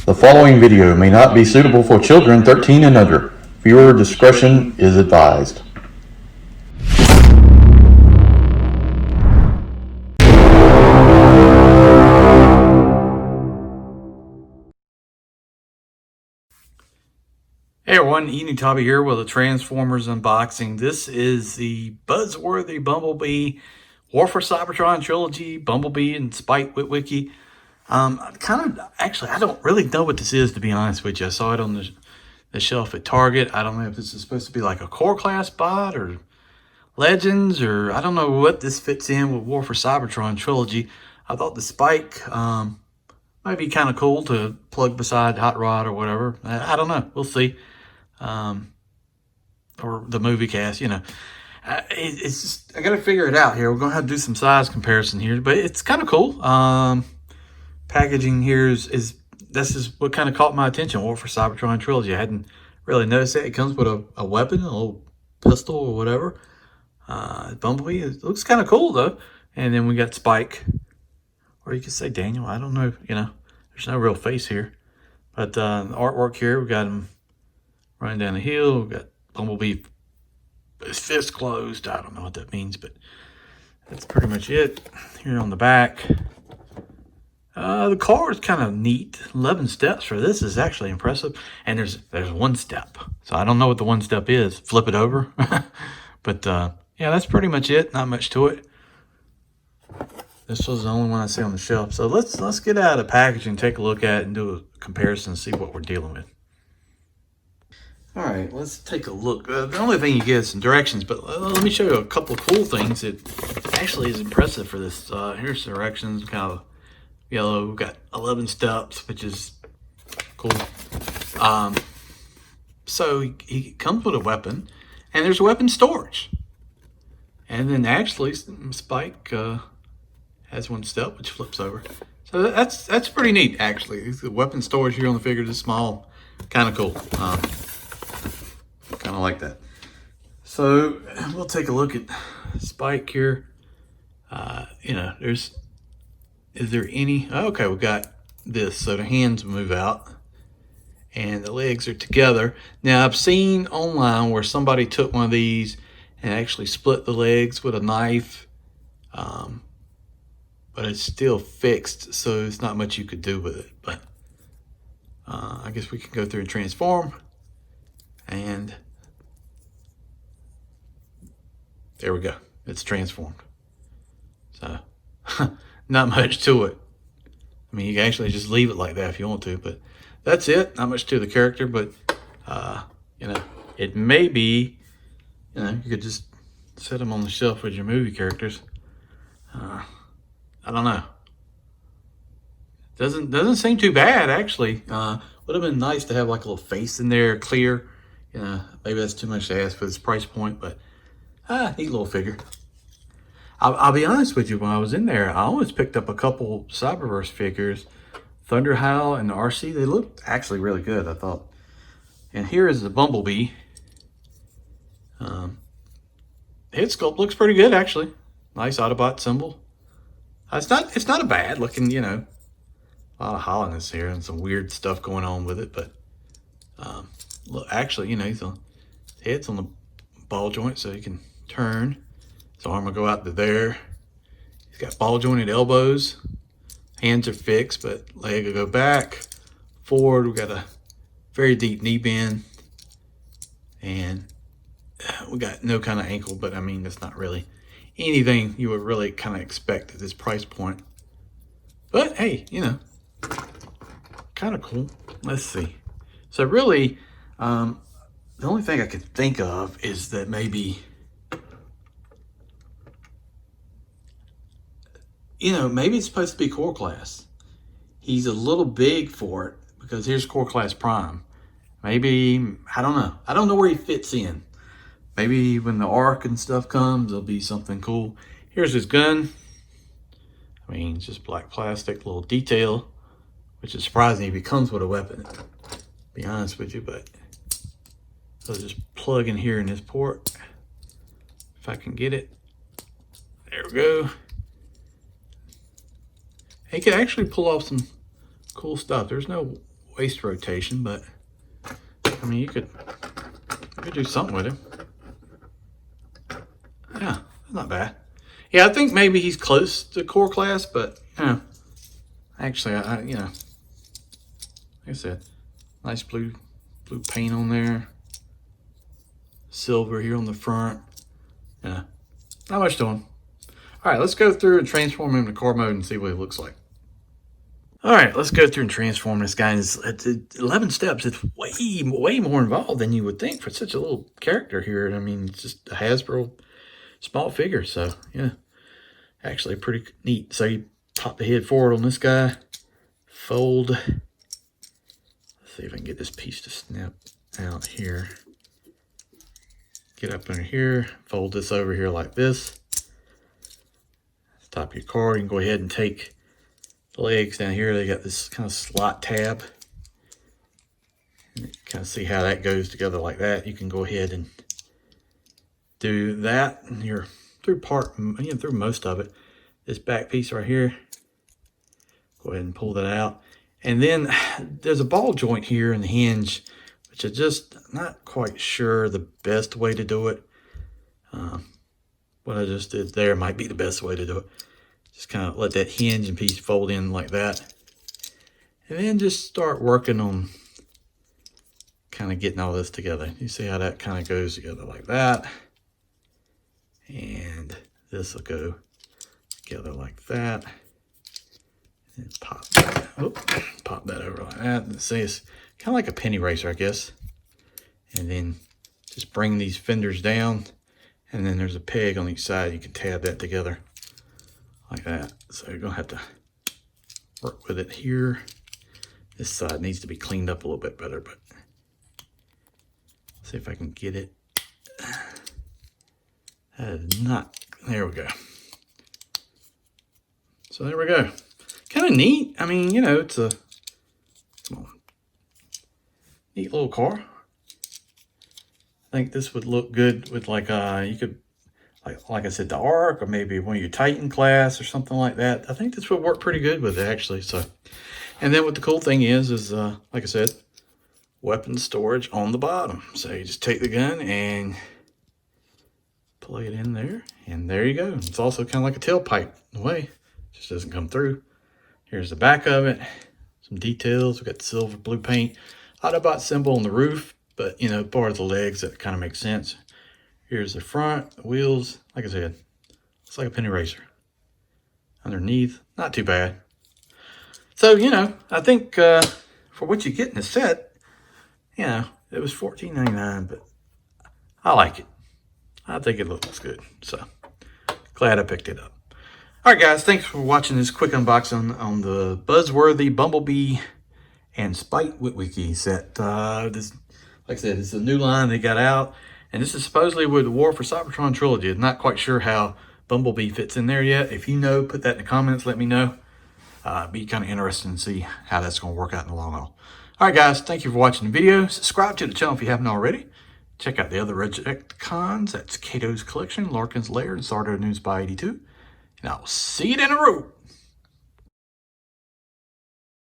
The following video may not be suitable for children 13 and under. Viewer discretion is advised. Hey everyone, Tabby here with a Transformers unboxing. This is the Buzzworthy BUMBLEBEE War for Cybertron Trilogy, Bumblebee and Spike Witwicky. I don't really know what this is, to be honest with you. I saw it on the shelf at Target. I don't know if this is supposed to be like a core class bot or Legends, or I don't know what this fits in with War for Cybertron Trilogy. I thought the Spike might be kind of cool to plug beside Hot Rod or whatever. I don't know. We'll see. Or the movie cast, you know. It's just, I got to figure it out here. We're going to have to do some size comparison here, but it's kind of cool. Packaging here is this is what kind of caught my attention. War for Cybertron Trilogy. I hadn't really noticed it. It comes with a weapon, a little pistol or whatever. Bumblebee, it looks kind of cool though. And then we got Spike, or you could say Daniel. I don't know. You know, there's no real face here, but the artwork here, we got him running down the hill. We got Bumblebee, his fist closed. I don't know what that means, but that's pretty much it. Here on the back, the car is kind of neat. 11 steps for this is actually impressive. And there's one step, so I don't know what the one step is. Flip it over, but yeah, that's pretty much it. Not much to it. This was the only one I see on the shelf. So let's get out of the package and take a look at it and do a comparison and see what we're dealing with. All right, let's take a look. The only thing you get is some directions, but let me show you a couple of cool things that actually is impressive for this. Here's directions, kind of yellow. We've got 11 steps, which is cool. So he comes with a weapon, and there's weapon storage. And then actually, Spike has one step, which flips over. So that's pretty neat, actually. The weapon storage here on the figure is small, kind of cool. Kind of like that. So we'll take a look at Spike here. You know, is there any? Okay, we got this. So the hands move out and the legs are together. Now I've seen online where somebody took one of these and actually split the legs with a knife, but it's still fixed, so there's not much you could do with it. But I guess we can go through and transform, and there we go. It's transformed. So not much to it. I mean, you can actually just leave it like that if you want to, but that's it. Not much to the character, but you know, it may be, you know, you could just set them on the shelf with your movie characters. I don't know. Doesn't seem too bad, actually. Would have been nice to have like a little face in there, clear. You know, maybe that's too much to ask for this price point, but neat little figure. I'll be honest with you, when I was in there, I almost picked up a couple Cyberverse figures, Thunder Howl and the RC. They looked actually really good, I thought. And here is the Bumblebee. Head sculpt looks pretty good, actually. Nice Autobot symbol. It's not a bad looking, you know, a lot of hollowness here and some weird stuff going on with it, but look, actually, you know, his head's on the ball joint, so he can turn. His arm will go out to there. He's got ball jointed elbows. Hands are fixed, but leg will go back, forward. We got a very deep knee bend, and we got no kind of ankle, but I mean, that's not really anything you would really kind of expect at this price point. But hey, you know, kind of cool. Let's see. So really, the only thing I could think of is that maybe, you know, maybe it's supposed to be core class. He's a little big for it because here's core class prime. Maybe, I don't know. I don't know where he fits in. Maybe when the arc and stuff comes, there'll be something cool. Here's his gun. I mean, it's just black plastic, little detail, which is surprising if he comes with a weapon, to be honest with you, but so just plug in here in this port. If I can get it. There we go. He can actually pull off some cool stuff. There's no waist rotation, but I mean, you could do something with him. Yeah, not bad. Yeah, I think maybe he's close to core class, but you know, actually, you know, like I said, nice blue paint on there, silver here on the front. Yeah, not much to him. All right, let's go through and transform him into car mode and see what he looks like. All right, let's go through and transform this guy. It's 11 steps. It's way more involved than you would think for such a little character here. I mean, it's just a Hasbro small figure. So, yeah, actually pretty neat. So you pop the head forward on this guy, fold. Let's see if I can get this piece to snap out here. Get up under here, fold this over here like this. Top of your card, you can go ahead and take the legs down here. They got this kind of slot tab. And you kind of see how that goes together like that. You can go ahead and do that. And you're through most of it. This back piece right here, go ahead and pull that out. And then there's a ball joint here in the hinge, which is just not quite sure the best way to do it. What I just did there might be the best way to do it. Just kind of let that hinge and piece fold in like that. And then just start working on kind of getting all this together. You see how that kind of goes together like that. And this will go together like that. And pop that, pop that over like that. And see, it's kind of like a penny racer, I guess. And then just bring these fenders down. And then there's a peg on each side. You can tab that together like that. So you're gonna have to work with it here. This side needs to be cleaned up a little bit better, but see if I can get it. That is not, there we go. So there we go. Kind of neat. I mean, you know, it's a neat little car. I think this would look good with like you could like I said, the Ark, or maybe one of your Titan class or something like that. I think this would work pretty good with it actually. So, and then what the cool thing is like I said, weapon storage on the bottom. So you just take the gun and play it in there, and there you go. It's also kind of like a tailpipe in a way. Just doesn't come through. Here's the back of it. Some details. We got the silver blue paint. Autobot symbol on the roof. But, you know, part of the legs, that kind of makes sense. Here's the front, the wheels. Like I said, it's like a penny racer. Underneath, not too bad. So, you know, I think for what you get in the set, you know, it was $14.99, but I like it. I think it looks good. So, glad I picked it up. All right, guys, thanks for watching this quick unboxing on the Buzzworthy Bumblebee and Spite Witwicky set. Like I said, it's a new line they got out, and this is supposedly with the War for Cybertron Trilogy. I'm not quite sure how Bumblebee fits in there yet. If you know, put that in the comments, let me know. Be kind of interesting to see how that's going to work out in the long haul. All right, guys, thank you for watching the video. Subscribe to the channel if you haven't already. Check out the other Rejecticons. That's Kato's Collection, Larkin's Lair, and Sardo News by 82. And I will see you down the road.